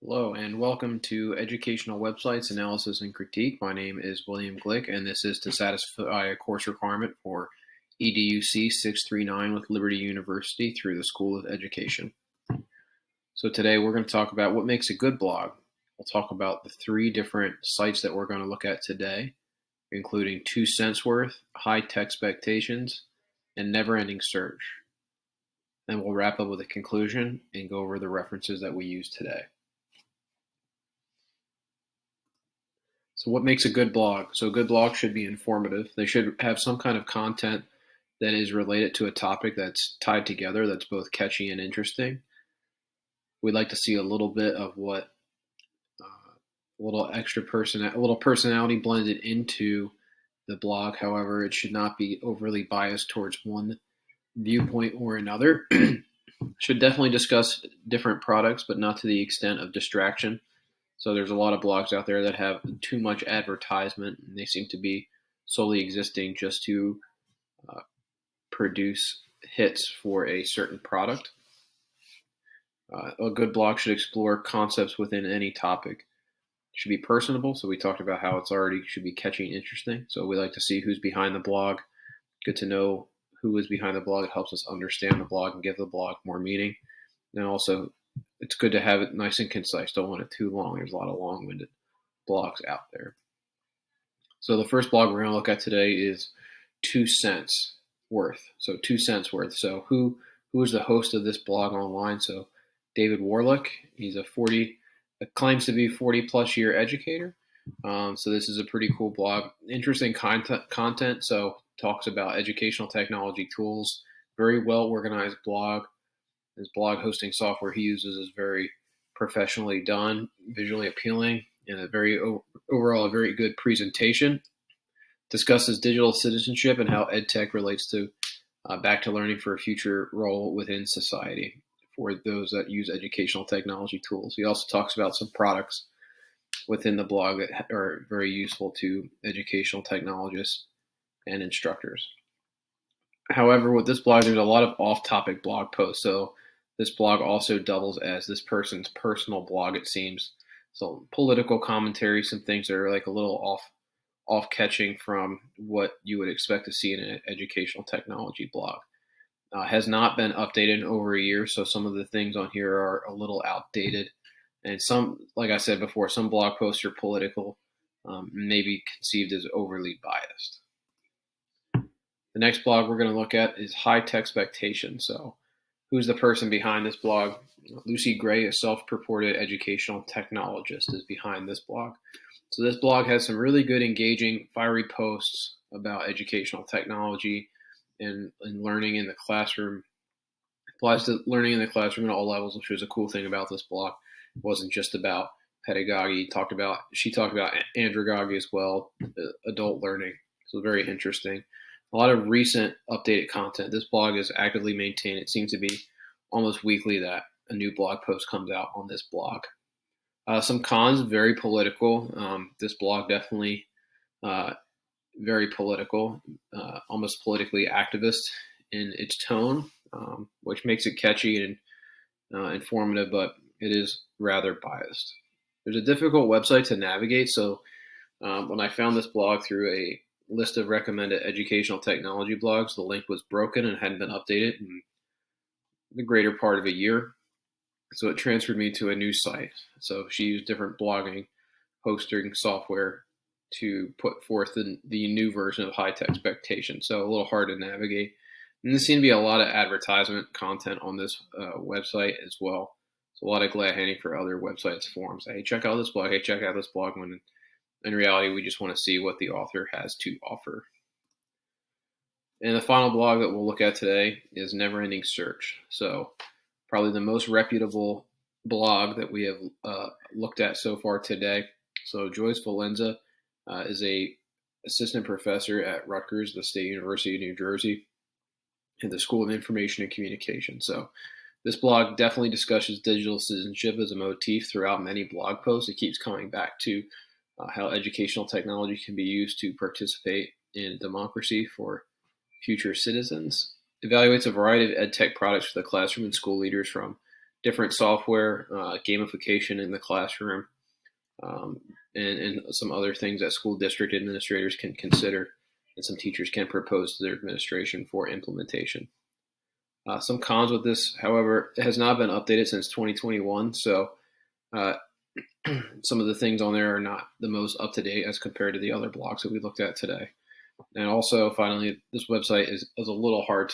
Hello and welcome to Educational Websites Analysis and Critique. My name is William Glick, and this is to satisfy a course requirement for EDUC 639 with Liberty University through the School of Education. So today we're going to talk about what makes a good blog. We'll talk about the three different sites that we're going to look at today, including 2 cents worth, high tech expectations, and never-ending search. Then we'll wrap up with a conclusion and go over the references that we use today. So what makes a good blog? So a good blog should be informative. They should have some kind of content that is related to a topic that's tied together, that's both catchy and interesting. We'd like to see a little bit of what a little personality blended into the blog. However, it should not be overly biased towards one viewpoint or another. Should definitely discuss different products, but not to the extent of distraction. So there's a lot of blogs out there that have too much advertisement, and they seem to be solely existing just to produce hits for a certain product. A good blog should explore concepts within any topic. It should be personable, so we talked about how it's already should be catchy and interesting. So we like to see who's behind the blog. Good to know who is behind the blog. It helps us understand the blog and give the blog more meaning. And also, it's good to have it nice and concise. Don't want it too long. There's a lot of long-winded blogs out there. So the first blog we're going to look at today is 2 cents worth. So 2 cents worth. So who is the host of this blog online? So David Warlick. He's claims to be 40-plus year educator. So this is a pretty cool blog. Interesting content. So talks about educational technology tools. Very well organized blog. His blog hosting software he uses is very professionally done, visually appealing, and overall a very good presentation. Discusses digital citizenship and how EdTech relates to back to learning for a future role within society for those that use educational technology tools. He also talks about some products within the blog that are very useful to educational technologists and instructors. However, with this blog, there's a lot of off-topic blog posts. So this blog also doubles as this person's personal blog, it seems. So political commentary, some things that are like a little off-catching from what you would expect to see in an educational technology blog. Has not been updated in over a year, so some of the things on here are a little outdated. And some, like I said before, some blog posts are political, maybe conceived as overly biased. The next blog we're going to look at is high tech expectations. So who's the person behind this blog? Lucy Gray, a self-purported educational technologist, is behind this blog. So this blog has some really good, engaging, fiery posts about educational technology and learning in the classroom. Applies to learning in the classroom at all levels, which was a cool thing about this blog. It wasn't just about pedagogy. She talked about andragogy as well, adult learning. So very interesting. A lot of recent updated content. This blog is actively maintained. It seems to be almost weekly that a new blog post comes out on this blog. Some cons, very political. This blog definitely very political, almost politically activist in its tone, which makes it catchy and informative, but it is rather biased. There's a difficult website to navigate. So when I found this blog through a list of recommended educational technology blogs, the link was broken and hadn't been updated in the greater part of a year. So it transferred me to a new site. So she used different blogging hosting software to put forth the new version of high tech expectations. So a little hard to navigate. And there seemed to be a lot of advertisement content on this website as well. So a lot of glad handing for other websites, forums. Hey, check out this blog. Hey, check out this blog. When in reality, we just want to see what the author has to offer. And the final blog that we'll look at today is Never Ending Search. So probably the most reputable blog that we have looked at so far today. So Joyce Valenza is a assistant professor at Rutgers, the State University of New Jersey, in the School of Information and Communication. So this blog definitely discusses digital citizenship as a motif throughout many blog posts. It keeps coming back to how educational technology can be used to participate in democracy for future citizens. Evaluates a variety of ed tech products for the classroom and school leaders, from different software, gamification in the classroom, and some other things that school district administrators can consider and some teachers can propose to their administration for implementation. Some cons with this, however, it has not been updated since 2021, so uh, some of the things on there are not the most up to date as compared to the other blocks that we looked at today. And also, finally, this website is a little hard